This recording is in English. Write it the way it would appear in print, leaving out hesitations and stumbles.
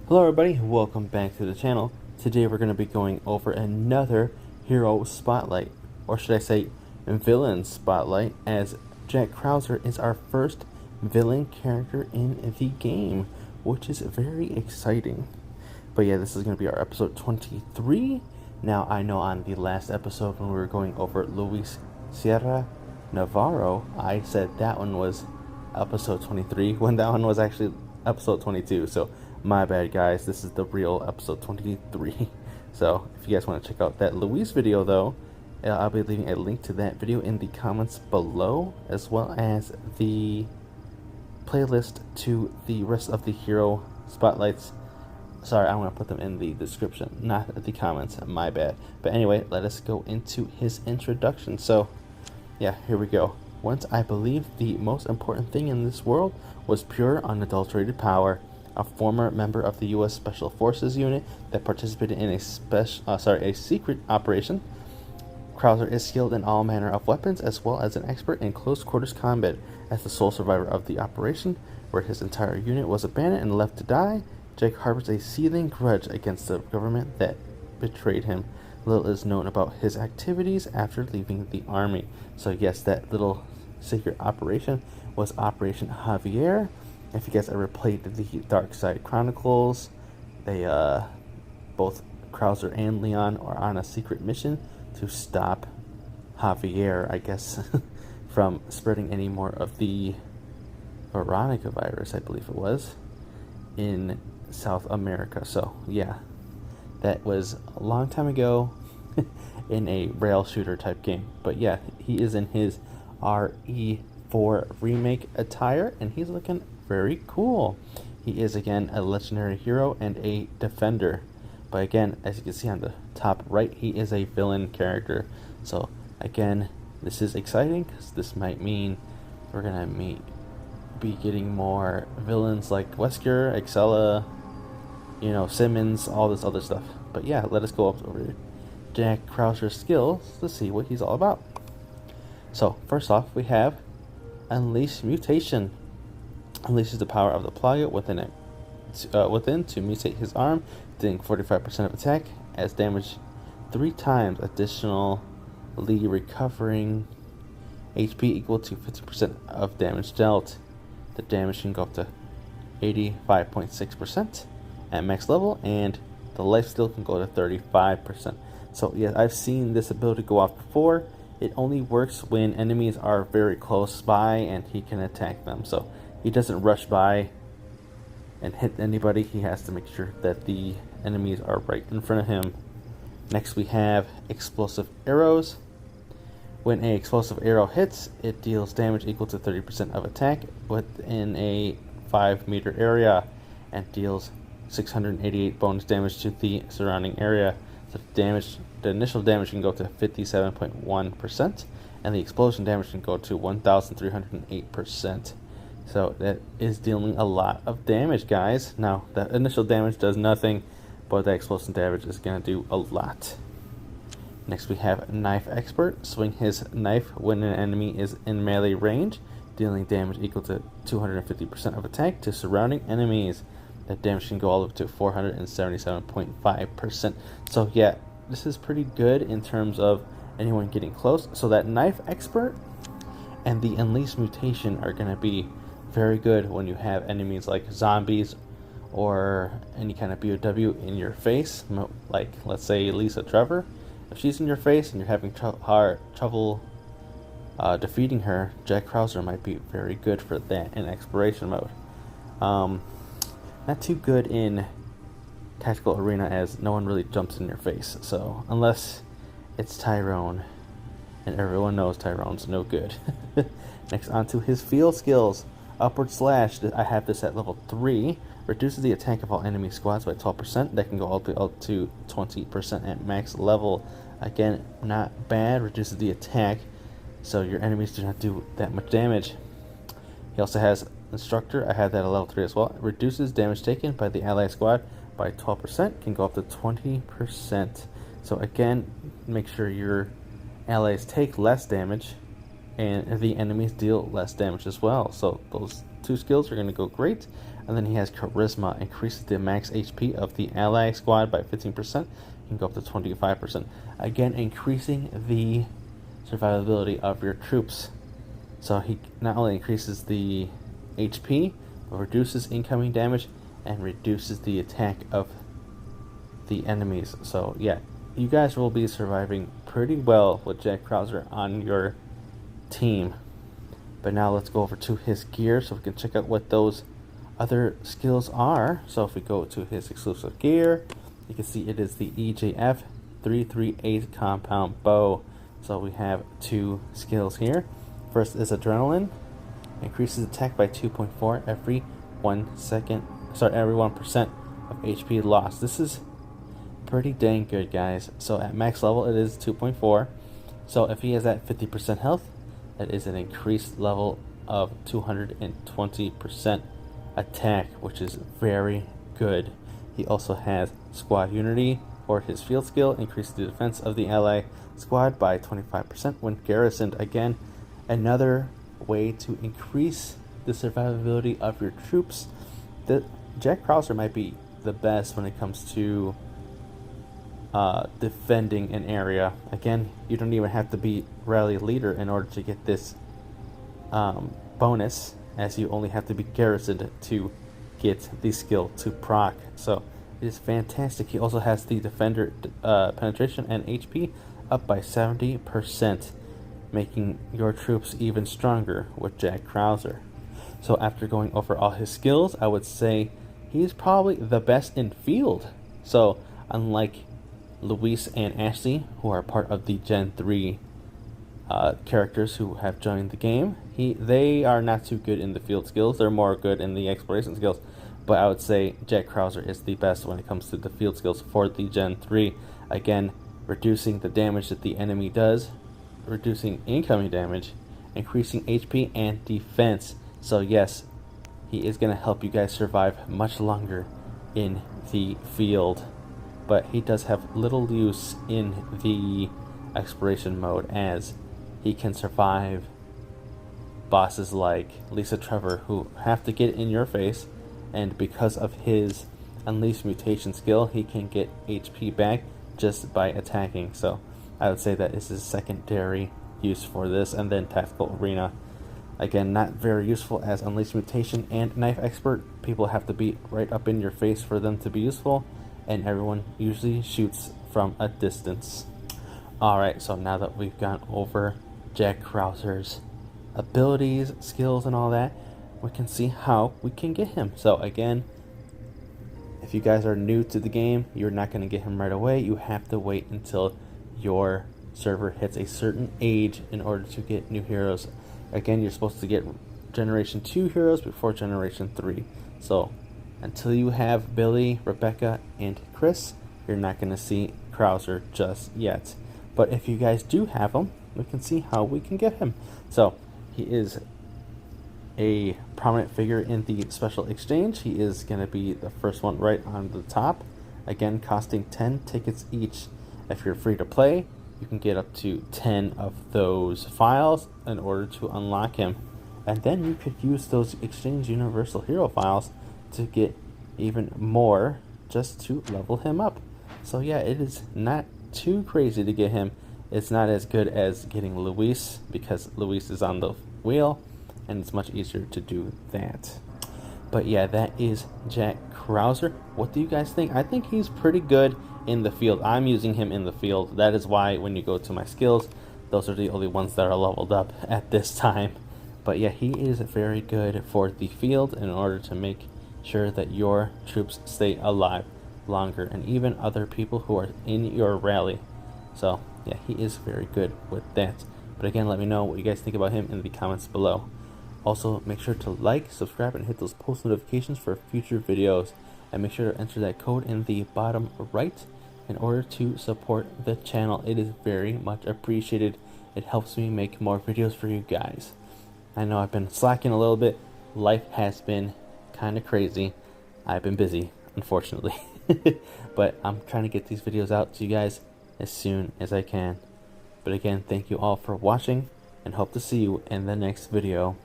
Hello everybody, welcome back to the channel. Today we're going to be going over another hero spotlight, or should I say villain spotlight, as Jack Krauser is our first villain character in the game, which is very exciting. But yeah, this is going to be our episode 23. Now I know on the last episode when we were going over Serra, Navarro, I said that one was episode 23 when that one was actually episode 22, so my bad guys, this is the real episode 23. So if you guys want to check out that Luis video though, I'll be leaving a link to that video in the comments below, as well as the playlist to the rest of the hero spotlights. Sorry, I'm going to put them in the description, not the comments, my bad. But anyway, let us go into his introduction. So yeah, here we go. Once I believed the most important thing in this world was pure, unadulterated power. A former member of the U.S. Special Forces unit that participated in a secret operation, Krauser is skilled in all manner of weapons as well as an expert in close quarters combat. As the sole survivor of the operation, where his entire unit was abandoned and left to die, Jake harbors a seething grudge against the government that betrayed him. Little is known about his activities after leaving the army. So yes, that little secret operation was Operation Javier. If you guys ever played the Dark Side Chronicles, they both Krauser and Leon are on a secret mission to stop Javier, I guess, from spreading any more of the Veronica virus, I believe it was, in South America. So yeah, that was a long time ago in a rail shooter type game. But yeah, he is in his RE4 remake attire, and he's looking very cool. He is again a legendary hero and a defender, but again, as you can see on the top right, he is a villain character. So again, this is exciting because this might mean we're gonna be getting more villains like Wesker, Excella, Simmons, all this other stuff. But yeah, let us go up over Jack Krauser's skills to see what he's all about. So first off, we have Unleash Mutation. Unleashes the power of the Plaga within to mutate his arm, dealing 45% of attack as damage 3 times, additionally recovering HP equal to 50% of damage dealt. The damage can go up to 85.6% at max level, and the life steal can go to 35%. So yeah, I've seen this ability go off before. It only works when enemies are very close by and he can attack them. So he doesn't rush by and hit anybody. He has to make sure that the enemies are right in front of him. Next we have Explosive Arrows. When an explosive arrow hits, it deals damage equal to 30% of attack within a 5-meter area and deals 688 bonus damage to the surrounding area. So the initial damage can go to 57.1%, and the explosion damage can go to 1,308%. So that is dealing a lot of damage, guys. Now, the initial damage does nothing, but the explosion damage is going to do a lot. Next we have Knife Expert. Swing his knife when an enemy is in melee range, dealing damage equal to 250% of attack to surrounding enemies. That damage can go all up to 477.5%. So yeah, this is pretty good in terms of anyone getting close. So that Knife Expert and the Unleash Mutation are going to be very good when you have enemies like zombies or any kind of BOW in your face, like let's say Lisa Trevor. If she's in your face and you're having trouble defeating her, Jack Krauser might be very good for that in exploration mode. Not too good in tactical arena, as no one really jumps in your face. So unless it's Tyrone, and everyone knows Tyrone's no good. Next, on to his field skills. Upward Slash, I have this at level 3. Reduces the attack of all enemy squads by 12%. That can go all the way up to 20% at max level. Again, not bad. Reduces the attack, so your enemies do not do that much damage. He also has Instructor. I have that at level 3 as well. Reduces damage taken by the ally squad by 12%. Can go up to 20%. So again, make sure your allies take less damage and the enemies deal less damage as well. So those two skills are going to go great. And then he has Charisma, increases the max HP of the ally squad by 15%, can go up to 25%. Again, increasing the survivability of your troops. So he not only increases the HP, but reduces incoming damage and reduces the attack of the enemies. So yeah, you guys will be surviving pretty well with Jack Krauser on your team. But now let's go over to his gear so we can check out what those other skills are. So if we go to his exclusive gear, you can see it is the EJF 338 compound bow. So we have two skills here. First is Adrenaline, increases attack by 2.4 every 1% of HP lost. This is pretty dang good, guys. So at max level it is 2.4. So if he has that 50% health, that is an increased level of 220% attack, which is very good. He also has Squad Unity, or his field skill, increases the defense of the ally squad by 25% when garrisoned. Again, another way to increase the survivability of your troops. Jack Krauser might be the best when it comes to defending an area. Again, you don't even have to be rally leader in order to get this bonus, as you only have to be garrisoned to get the skill to proc. So it is fantastic. He also has the defender penetration and HP up by 70%, making your troops even stronger with Jack Krauser. So after going over all his skills, I would say he's probably the best in field. So unlike Luis and Ashley, who are part of the Gen 3 characters who have joined the game, they are not too good in the field skills. They're more good in the exploration skills. But I would say Jack Krauser is the best when it comes to the field skills for the Gen 3. Again, reducing the damage that the enemy does, reducing incoming damage, increasing HP and defense. So yes, he is going to help you guys survive much longer in the field. But he does have little use in the exploration mode, as he can survive bosses like Lisa Trevor, who have to get in your face, and because of his Unleash Mutation skill, he can get HP back just by attacking. So I would say that is his secondary use for this. And then Tactical Arena, again, not very useful, as Unleash Mutation and Knife Expert, people have to be right up in your face for them to be useful, and everyone usually shoots from a distance. Alright, so now that we've gone over Jack Krauser's abilities, skills, and all that, we can see how we can get him. So again, if you guys are new to the game, you're not going to get him right away. You have to wait until your server hits a certain age in order to get new heroes. Again, you're supposed to get Generation 2 heroes before Generation 3. So until you have Billy, Rebecca, and Chris, you're not going to see Krauser just yet. But if you guys do have him, we can see how we can get him. So he is a prominent figure in the special exchange. He is going to be the first one right on the top. Again, costing 10 tickets each. If you're free to play, you can get up to 10 of those files in order to unlock him. And then you could use those exchange universal hero files to get even more, just to level him up. So yeah, it is not too crazy to get him. It's not as good as getting Luis, because Luis is on the wheel and it's much easier to do that. But yeah, that is Jack Krauser. What do you guys think? I think he's pretty good in the field. I'm using him in the field. That is why when you go to my skills, those are the only ones that are leveled up at this time. But yeah, he is very good for the field in order to make sure that your troops stay alive longer, and even other people who are in your rally. So yeah, he is very good with that. But again, let me know what you guys think about him in the comments below. Also, make sure to like, subscribe, and hit those post notifications for future videos. And make sure to enter that code in the bottom right in order to support the channel. It is very much appreciated. It helps me make more videos for you guys. I know I've been slacking a little bit. Life has been kind of crazy. I've been busy, unfortunately. But I'm trying to get these videos out to you guys as soon as I can. But again, thank you all for watching, and hope to see you in the next video.